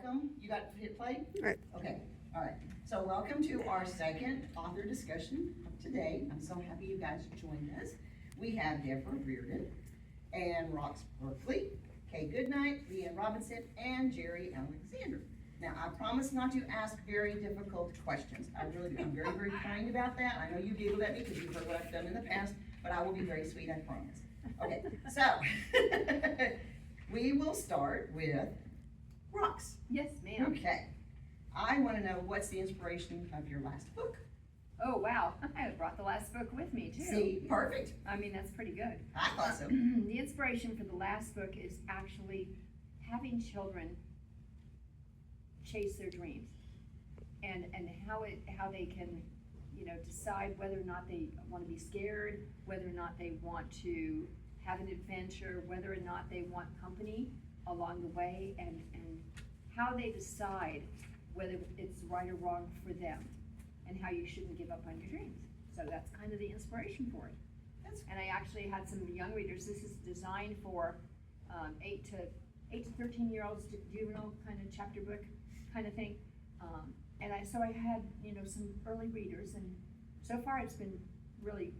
welcome. You got to hit play? All right. Okay, all right. So welcome to our second author discussion of today. I'm so happy you guys joined us. We have Deborah Reardon and Rox Burkley, Kay Goodnight, LeAnn Robinson, and Jerrie Alexander. Now, I promise not to ask very difficult questions. I really do. I'm very, very kind about that. I know you giggled at me because you've heard what I've done in the past, but I will be very sweet, I promise. Okay, so we will start with Rox. Yes, ma'am. Okay. I want to know what's the inspiration of your last book. Oh, wow. I brought the last book with me, too. See, perfect. I mean, that's pretty good. I thought so. The inspiration for the last book is actually having children chase their dreams and how they can, decide whether or not they want to be scared, whether or not they want to have an adventure, whether or not they want company along the way, and how they decide whether it's right or wrong for them, and how you shouldn't give up on your dreams. So that's kind of the inspiration for it. And I actually had some young readers. This is designed for 8 to 13-year-olds, juvenile kind of chapter book kind of thing. So I had, some early readers, and so far it's been really,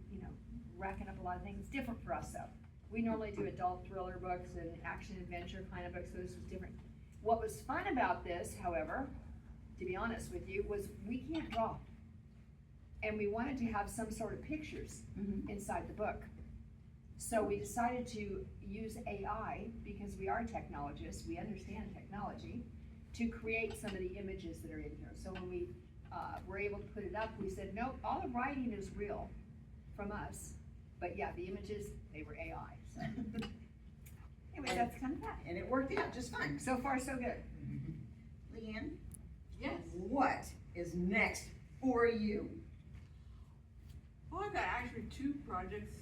racking up a lot of things. It's different for us, though. We normally do adult thriller books and action adventure kind of books, so this was different. What was fun about this, however, to be honest with you, was we can't draw. And we wanted to have some sort of pictures inside the book. So we decided to use AI, because we are technologists, we understand technology, to create some of the images that are in here. So when we were able to put it up, we said, nope, all the writing is real from us. But yeah, the images, they were AI. So anyway, that's kind of that. And it worked out just fine. So far, so good. LeAnn? Yes. What is next for you? Well, I've got actually two projects,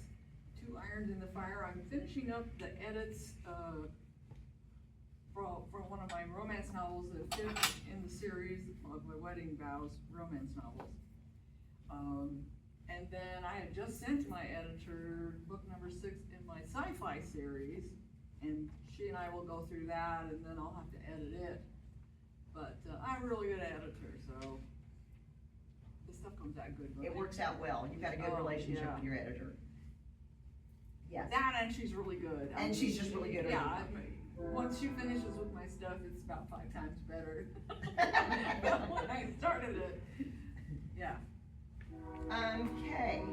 two irons in the fire. I'm finishing up the edits for one of my romance novels, the fifth in the series of my wedding vows romance novels. And then I had just sent to my editor book number 6 in my sci-fi series, and she and I will go through that, and then I'll have to edit it. But I'm a really good editor, so the stuff comes out good. It works out well. You've got a good relationship with your editor. Yes. That, and she's really good. And she's just really good at Yeah, it. once she finishes with my stuff, it's about 5 times better than when I started it. Yeah. Okay.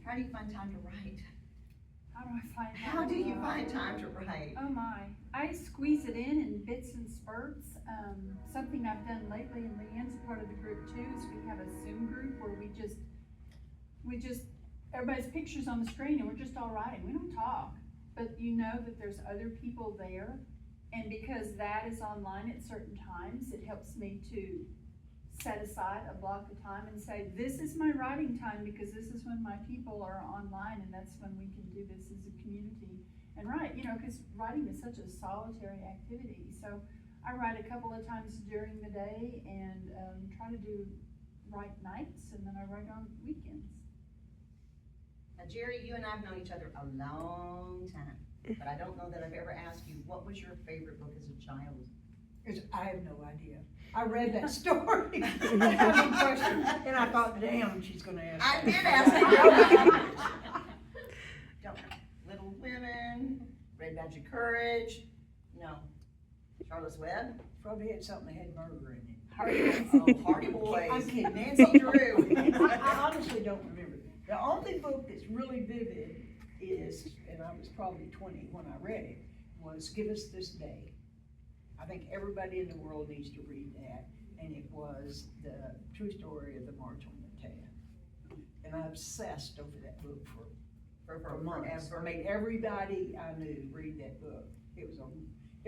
How do you find time to write? How do I find How do you find time to write? Oh my, I squeeze it in bits and spurts. Something I've done lately, and LeAnn's a part of the group too, is we have a Zoom group where we just, everybody's pictures on the screen and we're just all writing. We don't talk, but you know that there's other people there. And because that is online at certain times, it helps me to set aside a block of time and say, this is my writing time, because this is when my people are online, and that's when we can do this as a community and write, because writing is such a solitary activity. So I write a couple of times during the day and try to write nights, and then I write on weekends. Now, Jerrie, you and I have known each other a long time, but I don't know that I've ever asked you, what was your favorite book as a child? I have no idea. I read that story. I had a question, and I thought, damn, she's gonna ask. I that. did ask you. Don't know. Little Women, Red Badge of Courage, no. Charlotte's Web? Probably had something that had murder in it. Hardy Boys. I'm kidding. Nancy Drew. I honestly don't remember. The only book that's really vivid is, and I was probably 20 when I read it, was Give Us This Day. I think everybody in the world needs to read that, and it was the true story of the March on the Town. And I obsessed over that book for months. I made everybody I knew read that book. It was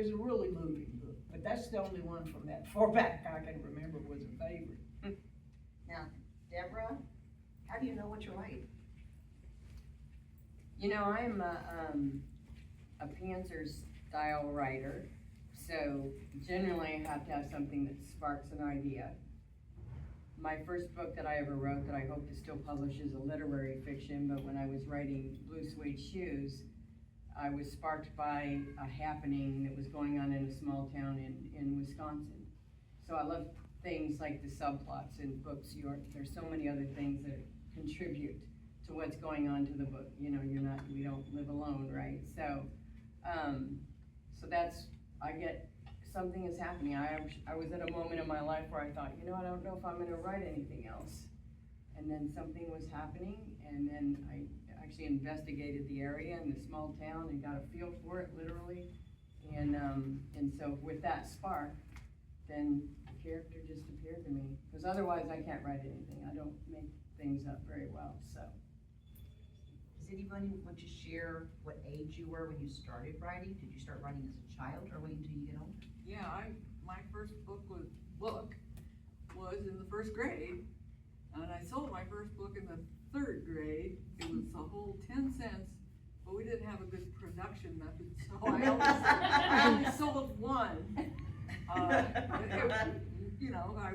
a really moving book, but that's the only one from that far back I can remember was a favorite. Now, Deborah, how do you know what you write? I'm a pantser style writer. So generally I have to have something that sparks an idea. My first book that I ever wrote that I hope to still publish is a literary fiction, but when I was writing Blue Suede Shoes, I was sparked by a happening that was going on in a small town in Wisconsin. So I love things like the subplots in books. There's so many other things that contribute to what's going on to the book. You know, we don't live alone, right? So, I get, something is happening. I was at a moment in my life where I thought, I don't know if I'm gonna write anything else. And then something was happening, and then I actually investigated the area and the small town and got a feel for it, literally. And so with that spark, then the character just appeared to me. Because otherwise I can't write anything. I don't make things up very well, so. Does anybody want to share what age you were when you started writing? Did you start writing as a child or wait until you get older? Yeah, my first book was in the first grade, and I sold my first book in the third grade. It was a whole 10 cents, but we didn't have a good production method, so I only sold one. I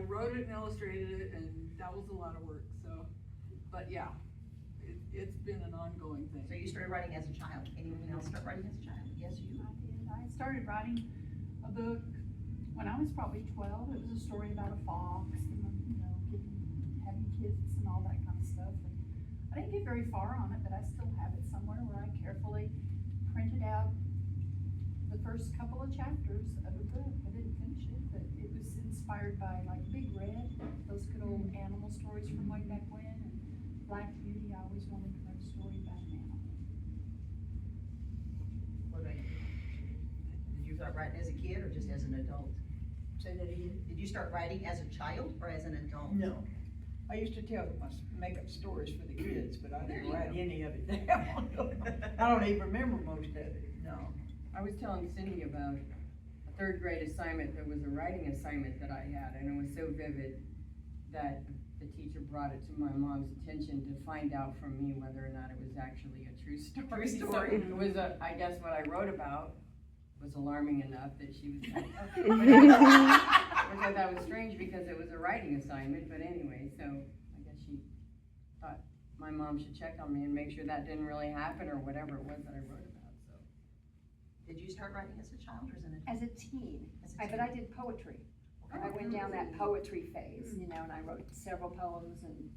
wrote it and illustrated it, and that was a lot of work, so, but yeah, it's been an ongoing thing. So you started writing as a child. Anyone else start writing as a child? Yes, you. I did. I started writing a book when I was probably 12. It was a story about a fox and, having kids and all that kind of stuff. And I didn't get very far on it, but I still have it somewhere where I carefully printed out the first couple of chapters of a book. I didn't finish it, but it was inspired by like Big Red, those good old animal stories from way back when, and Black Beauty. I always wanted to write a story about an animal. What about you? Did you start writing as a kid or just as an adult? Say that again? Did you start writing as a child or as an adult? No. I used to make up stories for the kids, but I There didn't you write go. any of it down. I don't even remember most of it, no. I was telling Cindy about a third grade assignment. There was a writing assignment that I had, and it was so vivid that the teacher brought it to my mom's attention to find out from me whether or not it was actually a true story. True story. So it was I guess what I wrote about was alarming enough that she was like, which I thought was strange because it was a writing assignment, but anyway, so I guess she thought my mom should check on me and make sure that didn't really happen or whatever it was that I wrote about, so. Did you start writing as a child or as an adult? As a teen, As a but teen. I did poetry. I went down that poetry phase, and I wrote several poems, and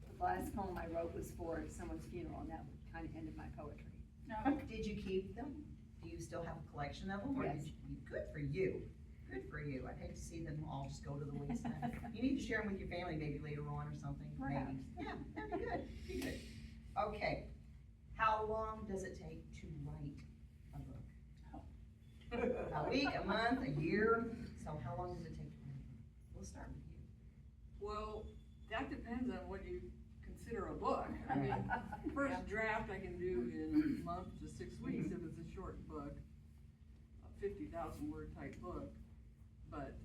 the last poem I wrote was for someone's funeral, and that kind of ended my poetry. Did you keep them? Do you still have a collection of them? Or Yes. did you, good for you. Good for you. I'd hate to see them all just go to the wayside. You need to share them with your family maybe later on or something. Perhaps. Maybe. Yeah, that'd be good. Be good. Okay. How long does it take to write a book? A week, a month, a year? So how long does it take to write a book? We'll start with you. Well, that depends on what you consider a book. I mean, first draft I can do in a month to 6 weeks if it's a short book, a 50,000 word type book. But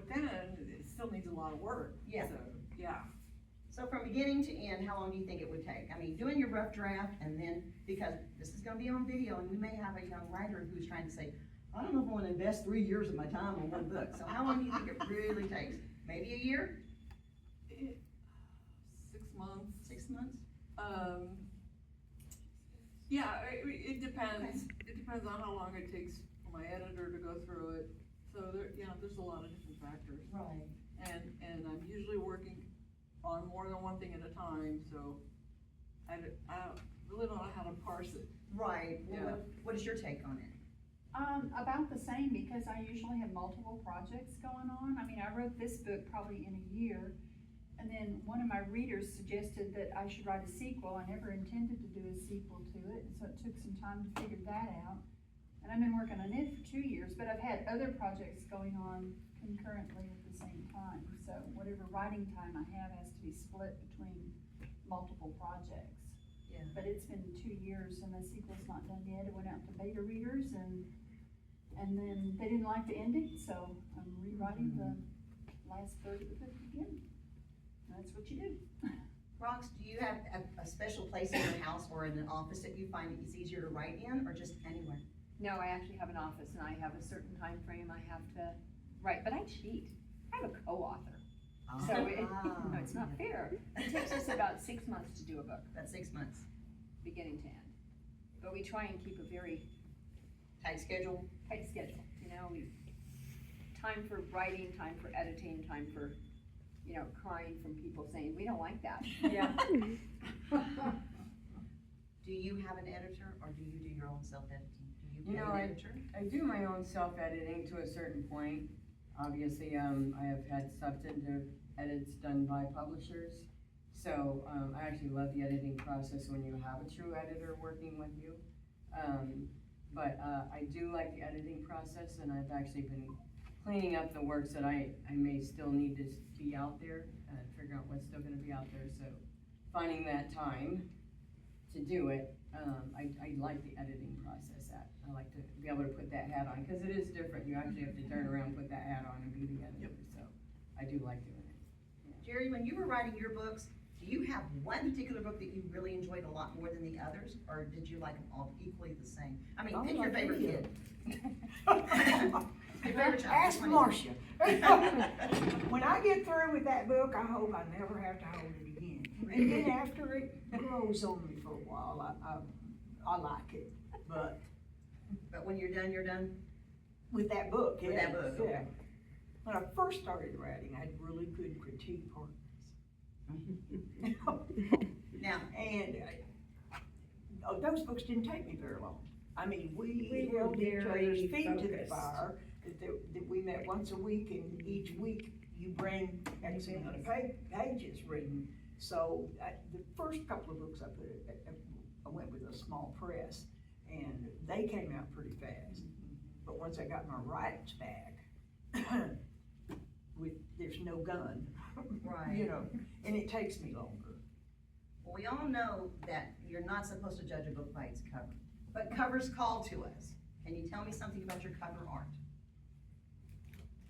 then it still needs a lot of work. Yeah. So, yeah. So from beginning to end, how long do you think it would take? I mean, doing your rough draft and then, because this is gonna be on video and we may have a young writer who's trying to say, I don't know if I wanna invest 3 years of my time on one book. So how long do you think it really takes? Maybe a year? 6 months. 6 months? Yeah, it depends. It depends on how long it takes for my editor to go through it. So there's a lot of different factors. Right. And I'm usually working on more than one thing at a time, so I really don't know how to parse it. Right. Well, Yeah. what is your take on it? About the same, because I usually have multiple projects going on. I mean, I wrote this book probably in a year, and then one of my readers suggested that I should write a sequel. I never intended to do a sequel to it, so it took some time to figure that out. And I've been working on it for 2 years, but I've had other projects going on concurrently at the same time. So whatever writing time I have has to be split between multiple projects. Yeah. But it's been 2 years and the sequel's not done yet. It went out to beta readers and then they didn't like the ending, so I'm rewriting the last third of the book again. That's what you do. Rox, do you have a special place in your house or in an office that you find it's easier to write in or just anywhere? No, I actually have an office, and I have a certain time frame I have to write, but I cheat. I have a co-author, so no, it's not fair. It takes us about 6 months to do a book, That's 6 months. beginning to end. but we try and keep a very Tight schedule? tight schedule, you know, time for writing, time for editing, time for, you know, crying from people saying, we don't like that. Yeah. Do you have an editor, or do you do your own self-editing? Do you You pay know, an editor? I do my own self-editing to a certain point. Obviously, I have had substantive edits done by publishers. So, I actually love the editing process when you have a true editor working with you. But I do like the editing process, and I've actually been cleaning up the works that I may still need to be out there, figure out what's still gonna be out there, so finding that time to do it, I like the editing process. I like to be able to put that hat on, cause it is different, you actually have to turn around, put that hat on and be the editor, so I do like doing it. Jerry, when you were writing your books, do you have one particular book that you really enjoyed a lot more than the others, or did you like them all equally the same? I mean, pick your favorite kid. Your favorite child. Ask Marcia. When I get through with that book, I hope I never have to hold it again. And then after it grows on me for a while, I like it, but But when you're done, you're done? with that book, With that book, okay. yeah. When I first started writing, I had really good critique partners. Now, And those books didn't take me very long. I mean, we were held each other's very feet to the focused. fire, that we met once a week, and each week you bring X amount of pages written. So, the first couple of books I went with a small press, and they came out pretty fast. But once I got my rights back, there's no gun. Right. You know, and it takes me longer. well, we all know that you're not supposed to judge a book by its cover, but covers call to us. Can you tell me something about your cover art?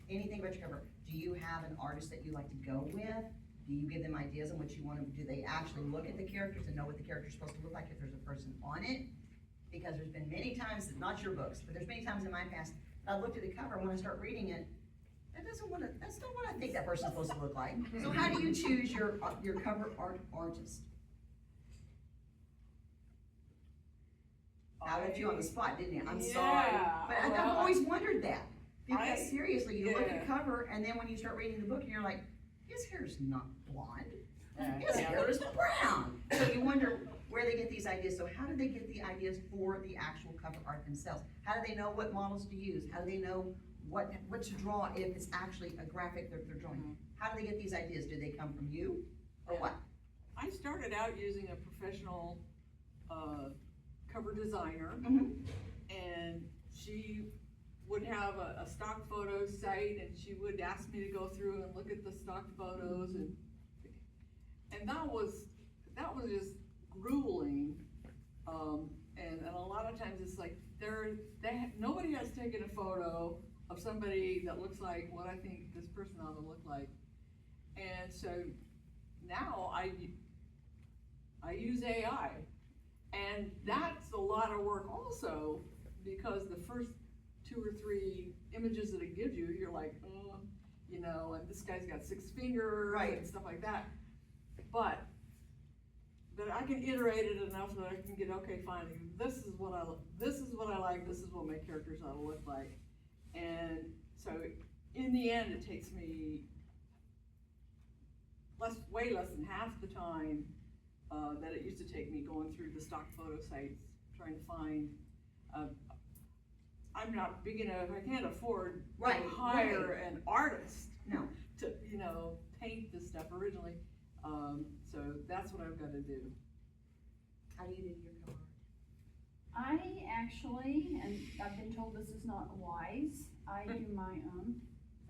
Anything about your cover? Do you have an artist that you like to go with? Do you give them ideas on what you want to, do they actually look at the characters and know what the character's supposed to look like if there's a person on it? Because there's been many times, not your books, but there's many times in my past, that I looked at the cover, and when I start reading it, that's not what I think that person's supposed to look like. So how do you choose your cover art artist? I left you on the spot, didn't I? I'm sorry. Yeah, But I've well, always wondered that. Because I- seriously, you look yeah. at cover, and then when you start reading the book, and you're like, his hair's not blonde. Yeah. His hair is brown. So you wonder where they get these ideas. So how do they get the ideas for the actual cover art themselves? How do they know what models to use? How do they know what to draw if it's actually a graphic that they're drawing? How do they get these ideas? Do they come from you, or what? I started out using a professional, cover designer, Mhm. and she would have a stock photo site, and she would ask me to go through and look at the stock photos, and that was just grueling. And a lot of times it's like, nobody has taken a photo of somebody that looks like what I think this person ought to look like. And so now I use AI, and that's a lot of work also, because the first 2 or 3 images that it gives you, you're like, oh, you know, and this guy's got 6 fingers Right. and stuff like that. But I can iterate it enough that I can get, okay, fine, this is what I like, this is what my characters ought to look like. And so in the end, it takes me way less than half the time that it used to take me going through the stock photo sites, trying to find, I'm not big enough, I can't afford Right, to hire right. an artist No. to, you know, paint this stuff originally. So that's what I've got to do. How do you do your cover art? I actually, and I've been told this is not wise, I do my own.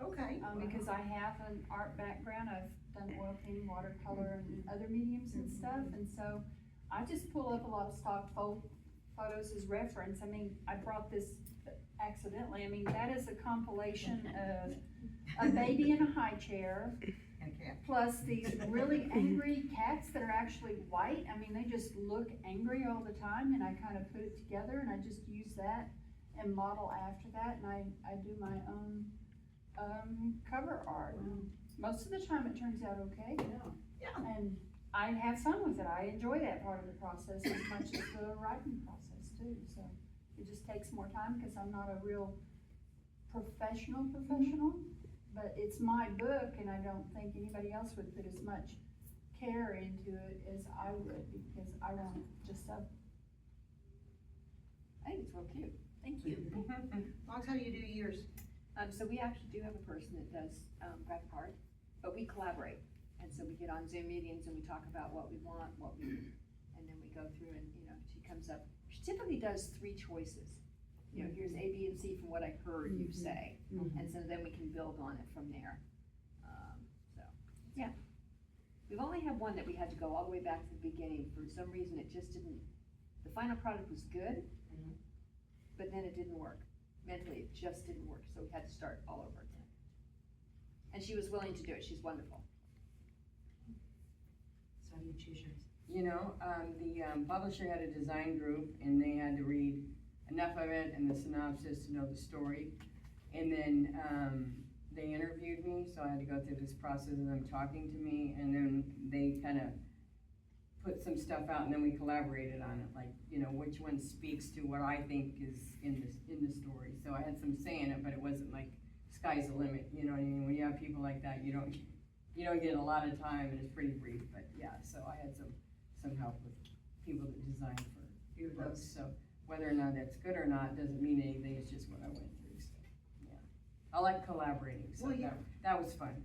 Okay. Because I have an art background, I've done oil painting, watercolor, and other mediums and stuff, and so I just pull up a lot of stock photos as reference. I mean, I brought this accidentally, I mean, that is a compilation of a baby in a high chair, Okay. plus these really angry cats that are actually white. I mean, they just look angry all the time, and I kind of put it together, and I just use that and model after that, and I do my own cover art. And most of the time it turns out okay. Yeah. And I have fun with it. I enjoy that part of the process as much as the writing process too, so it just takes more time, cause I'm not a real professional, but it's my book, and I don't think anybody else would put as much care into it as I would, because I want it just so. I think it's real cute, thank you. Fox, how do you do yours? So we actually do have a person that does, graphic art, but we collaborate. And so we get on Zoom meetings and we talk about what we want, and then we go through and, she comes up, she typically does 3 choices. Here's A, B, and C from what I heard you say, and so then we can build on it from there. So, yeah. We've only had one that we had to go all the way back to the beginning. For some reason, it just didn't, the final product was good, but then it didn't work. Mentally, it just didn't work, so we had to start all over again. And she was willing to do it, she's wonderful. So how do you choose yours? The publisher had a design group, and they had to read enough of it and the synopsis to know the story. And then they interviewed me, so I had to go through this process of them talking to me, and then they kind of put some stuff out, and then we collaborated on it, like, which one speaks to what I think is in the story. So I had some say in it, but it wasn't like sky's the limit, you know what I mean? When you have people like that, you don't get a lot of time, and it's pretty brief, but yeah, so I had some help with people that design for books. So whether or not that's good or not doesn't mean anything, it's just what I went through, so, yeah. I like collaborating, so Well, yeah. that was fun.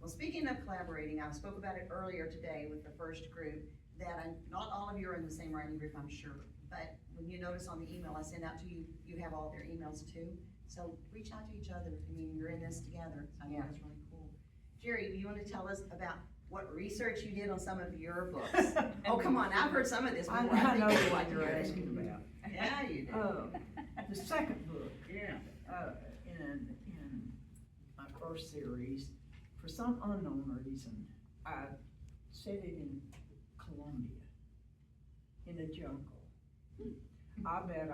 Well, speaking of collaborating, I spoke about it earlier today with the first group, that not all of you are in the same writing group, I'm sure. But when you notice on the email I send out to you, you have all their emails too. So reach out to each other. I mean, you're in this together. So I think that's really cool. Jerry, do you want to tell us about what research you did on some of your books? Oh, come on, I've heard some of this before. I know think what you're you're ready. asking about. Yeah, you did. The second book, Yeah. in my first series, for some unknown reason, I set it in Colombia, in the jungle. I bet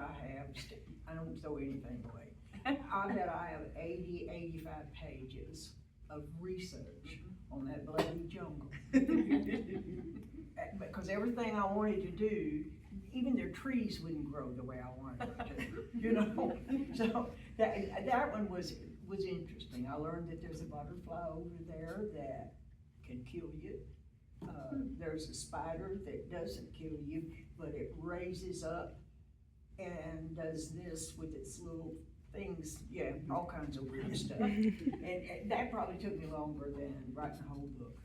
I don't throw anything away. I bet I have 80, 85 pages of research on that bloody jungle. Because everything I wanted to do, even their trees wouldn't grow the way I wanted them to, So that one was interesting. I learned that there's a butterfly over there that can kill you. There's a spider that doesn't kill you, but it raises up and does this with its little things, all kinds of weird stuff. And that probably took me longer than writing the whole book.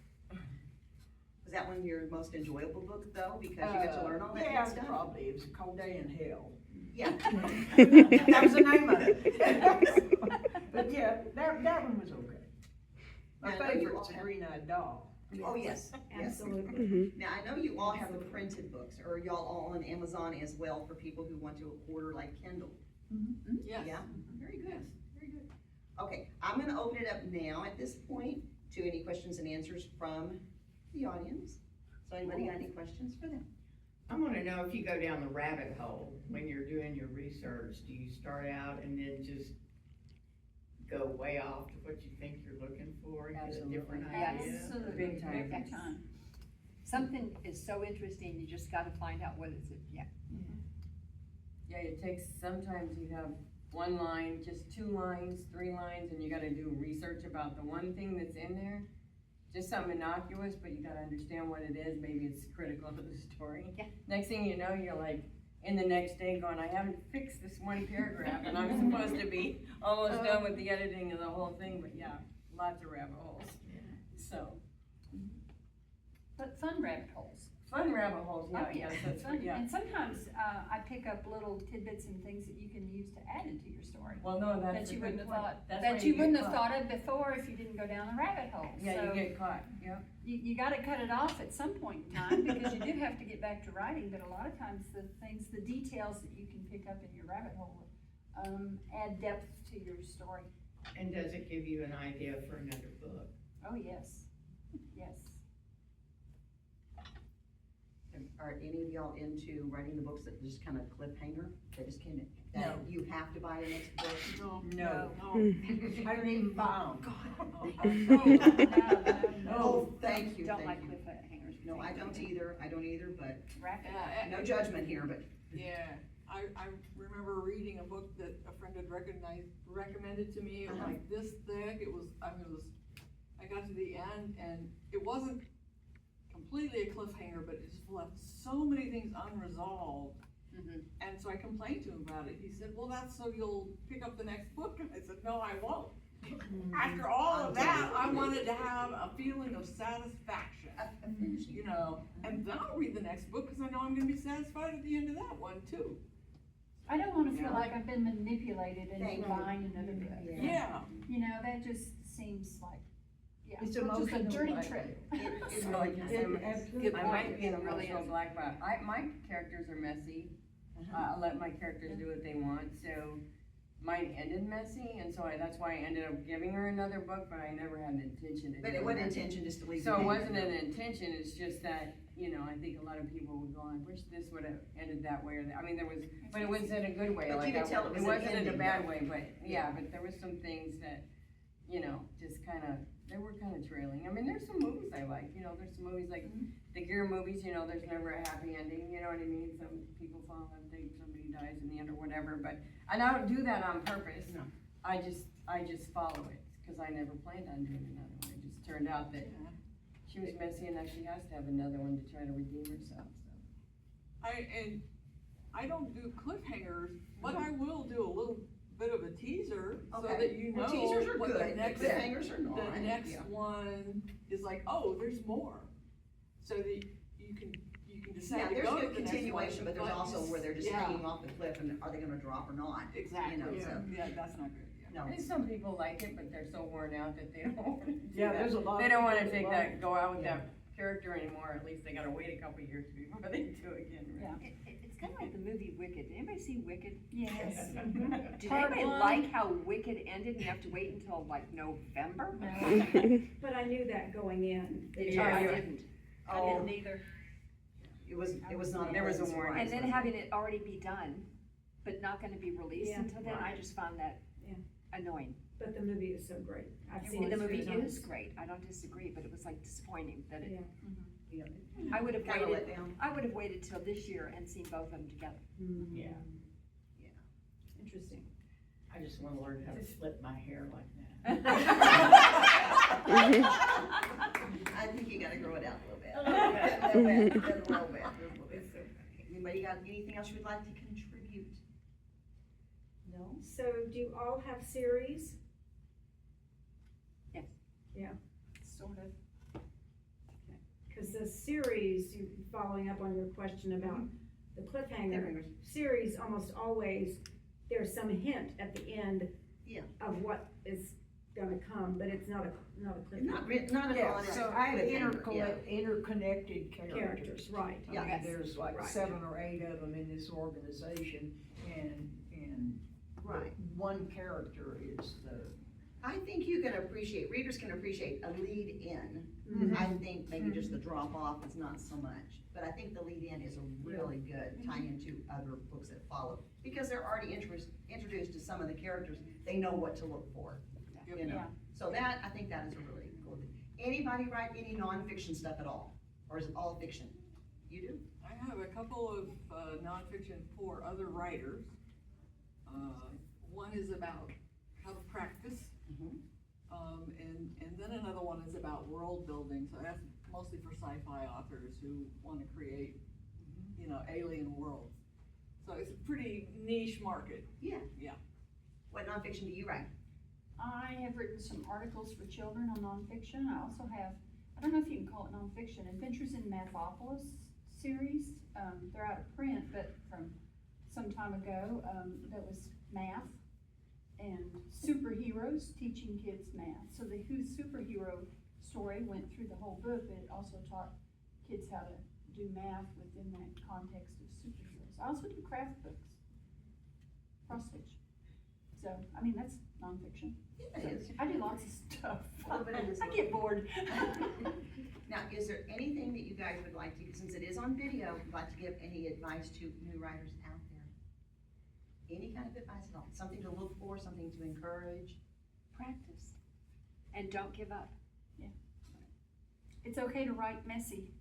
Was that one of your most enjoyable book though, because you got to learn all that Yeah, good stuff? probably. It was a cold day in hell. Yeah. That was the name of it. But yeah, that one was okay. My I know you favorite's all a have- green-eyed doll. Oh, yes, yes. Absolutely. Now, I know you all have the printed books, or y'all all on Amazon as well for people who want to order like Kindle. Yes. Yeah, very good, very good. Okay, I'm gonna open it up now at this point to any questions and answers from the audience. So anybody got any questions for them? I wanna know if you go down the rabbit hole when you're doing your research, do you start out and then just go way off to what you think you're looking for and get a Absolutely. different Yes. idea? Absolutely. Big time. Big time. Something is so interesting, you just gotta find out what is it, yeah. Yeah, it takes, sometimes you have one line, just 2 lines, 3 lines, and you gotta do research about the one thing that's in there. Just something innocuous, but you gotta understand what it is, maybe it's critical to the story. Yeah. Next thing you know, you're like, in the next day going, I haven't fixed this one paragraph, and I'm supposed to be almost done with the editing of the whole thing, but yeah, lots of rabbit holes. So, But fun rabbit holes. fun rabbit holes, yeah, Oh, yes, that's, Fun- yeah. And sometimes, I pick up little tidbits and things that you can use to add into your story. Well, no, That that's a you good wouldn't have point. thought, That's that where you get wouldn't have caught. thought of before if you didn't go down the rabbit hole. Yeah, you So get caught, yeah. you gotta cut it off at some point in time, because you do have to get back to writing, but a lot of times the details that you can pick up in your rabbit hole, add depth to your story. And does it give you an idea for another book? Oh, yes, yes. Are any of y'all into writing the books that just kind of cliffhanger? They just came in, No. that you have to buy the next book? No. No. I don't even buy them. Oh, thank you, Don't thank like you. cliffhangers. No, I don't either, but Wrap it up. no judgment here, but Yeah, I remember reading a book that a friend had recommended to me, it was like this thick, I got to the end, and it wasn't completely a cliffhanger, but it just left so many things unresolved. And so I complained to him about it. He said, well, that's so you'll pick up the next book. And I said, no, I won't. After all of that, I wanted to have a feeling of satisfaction, you know, and then I'll read the next book, because I know I'm gonna be satisfied at the end of that one too. I don't wanna feel like I've been manipulated Thank into you. buying another book. Yeah. You know, that just seems like, yeah, It's just a emotional, dirty like- trick. So like you said, absolutely. I might be an It really emotional is. black belt. My characters are messy. I let my characters do what they want, so mine ended messy, and so that's why I ended up giving her another book, but I never had an intention to do But that. it wasn't intention just to leave. So it it in. wasn't an intention, it's just that, you know, I think a lot of people would go, I wish this would have ended that way, or that, I mean, there was, but it was in a good way, But you like, could tell it was an wasn't in a ending, bad though. way, but, yeah, but there was some things that, you know, just kinda, they were kinda trailing. I mean, there's some movies I like, you know, there's some movies like, the Gear movies, you know, there's never a happy ending, you know what I mean? Some people fall in love, somebody dies in the end or whatever, but, and I don't do that on purpose. No. I just follow it, cause I never planned on doing another one. It just turned out that she was messy enough, she has to have another one to try to redeem herself, so. I don't do cliffhangers, but I will do a little bit of a teaser, so Okay. that you know Well, teasers are what good, the but next, cliffhangers are not. the next Yeah. one is like, oh, there's more. So that you can decide Yeah, to there's go to good the next continuation, one, but there's also where they're just yeah. hanging off the cliff and are they gonna drop or not? Exactly, You know, yeah, so- yeah, that's not good, yeah. No. And some people like it, but they're so worn out that they don't wanna do Yeah, that. there's a lot They of don't wanna people take that that, go out with Yeah. that character anymore, at least they gotta wait a couple years before they do it again, right? Yeah. It's kind of like the movie Wicked. Did anybody see Wicked? Yes. Did Part anybody one. like how Wicked ended and you have to wait until like November? But I knew that going in. Did Yeah, I yeah. didn't. I didn't either. It was not. There was a pleasant warning. And surprise, then was it? having it already be done, but not gonna be released Yeah. until then, I just found that Yeah. annoying. But the movie is so great. I've See, seen the it movie three is times. great, I don't disagree, but it was like disappointing that it, Yeah. Yeah. I would have Kinda let waited, down. I would have waited till this year and seen both of them together. Yeah. Yeah. Interesting. I just wanna learn how to flip my hair like I think you gotta grow it out a little bit. A little bit, just a little bit. Anybody got anything else you would like to contribute? No? So do you all have series? Sort of. Cause the series, following up on your question about the cliffhanger, series almost always, there's some hint at the end Yeah. of what is gonna come, but it's not a Not, cliffhanger. not at all. Yeah, an so I have cliffhanger, yeah. interconnected characters. Characters, right. I Yeah. mean, there's like Right. 7 or 8 of them in this organization, and Right. one character is the. I think you can appreciate, readers can appreciate a lead in. Mhm. I think maybe just the drop off is not so much, but I think the lead in is a really good tie into other books that follow. Because they're already introduced to some of the characters, they know what to look for, you know? Yeah. So that, I think that is a really cool thing. Anybody write any nonfiction stuff at all? Or is it all fiction? You do? I have a couple of nonfiction for other writers. One is about how to practice, and then another one is about world building, so that's mostly for sci-fi authors who wanna create, you know, alien worlds. So it's a pretty niche market. Yeah. Yeah. What nonfiction do you write? I have written some articles for children on nonfiction. I also have, I don't know if you can call it nonfiction, Adventures in Mathopolis series. They're out of print, but from some time ago, that was math and superheroes, teaching kids math. So the Who's Superhero story went through the whole book, but it also taught kids how to do math within that context of superheroes. I also do craft books, cross stitch. So, I mean, that's nonfiction. It is. I do lots of stuff. A little bit of this, I get bored. Now, is there anything that you guys would like to, since it is on video, would like to give any advice to new writers out there? Any kind of advice at all? Something to look for, something to encourage? Practice. And don't give up. It's okay to write messy.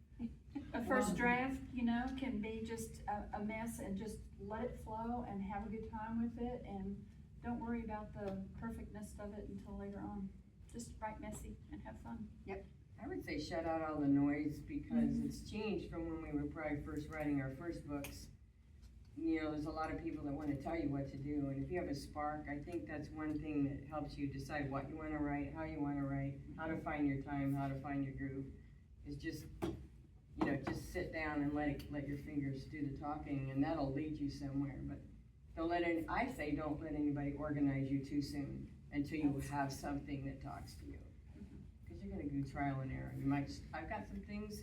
A first draft, you know, can be just a mess, and just let it flow and have a good time with it, and don't worry about the perfectness of it until later on. Just write messy and have fun. I would say shut out all the noise, because it's changed from when we were probably first writing our first books. You know, there's a lot of people that wanna tell you what to do, and if you have a spark, I think that's one thing that helps you decide what you wanna write, how you wanna write, how to find your time, how to find your groove. Is just, you know, just sit down and let your fingers do the talking, and that'll lead you somewhere. But I say don't let anybody organize you too soon until you have something that talks to you. Cause you're gonna do trial and error. I've got some things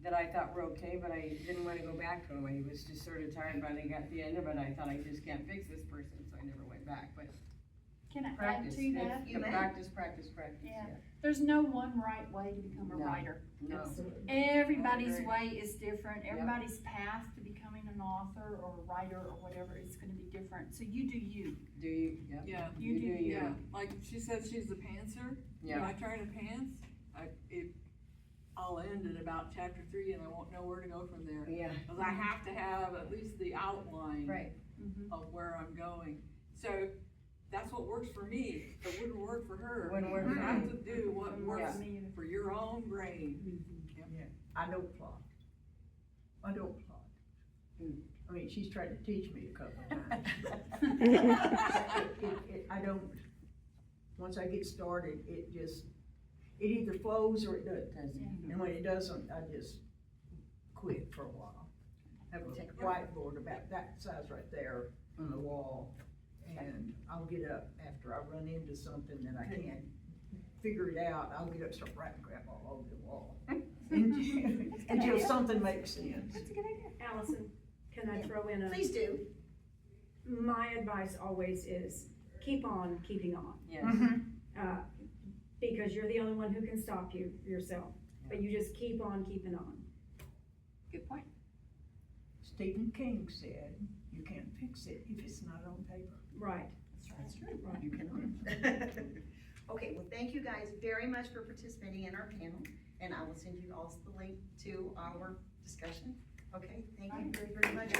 that I thought were okay, but I didn't wanna go back to them. I was just sort of tired by the end of it. I thought I just can't fix this person, so I never went back. But Can I add practice, to that? You may. practice, Yeah. There's no one right way to become a No. writer. No. Everybody's I agree. way is different. Everybody's path to becoming an author or a writer or whatever is gonna be different. So you do you. Do you? Yep. Yeah, You do you. yeah, like she said, she's a pantser. Yeah. When I try to pants, I'll end at about chapter 3 and I won't know where to go from there. Yeah. Cause I have to have at least the outline Right. of where I'm going. So that's what works for me, it wouldn't work for her. Wouldn't work You for have me. to do what works Yeah. for your own brain. I don't plot. I don't plot. I mean, she's tried to teach me a couple of times. I don't, once I get started, it either flows or it doesn't. And when it doesn't, I just quit for a while. I have a whiteboard about that size right there on the wall, and I'll get up after I run into something that I can't figure it out. I'll get up and start writing crap all over the wall until something makes sense. That's a good idea. Allison, can I throw in Please do. my advice always is, keep on keeping on. Yes. Because you're the only one who can stop you, yourself, but you just keep on keeping on. Good point. Stephen King said, you can't fix it if it's not on paper. Right. That's true. Right. You cannot. Okay, well, thank you guys very much for participating in our panel, and I will send you all the link to our discussion. Okay, thank you very, very much.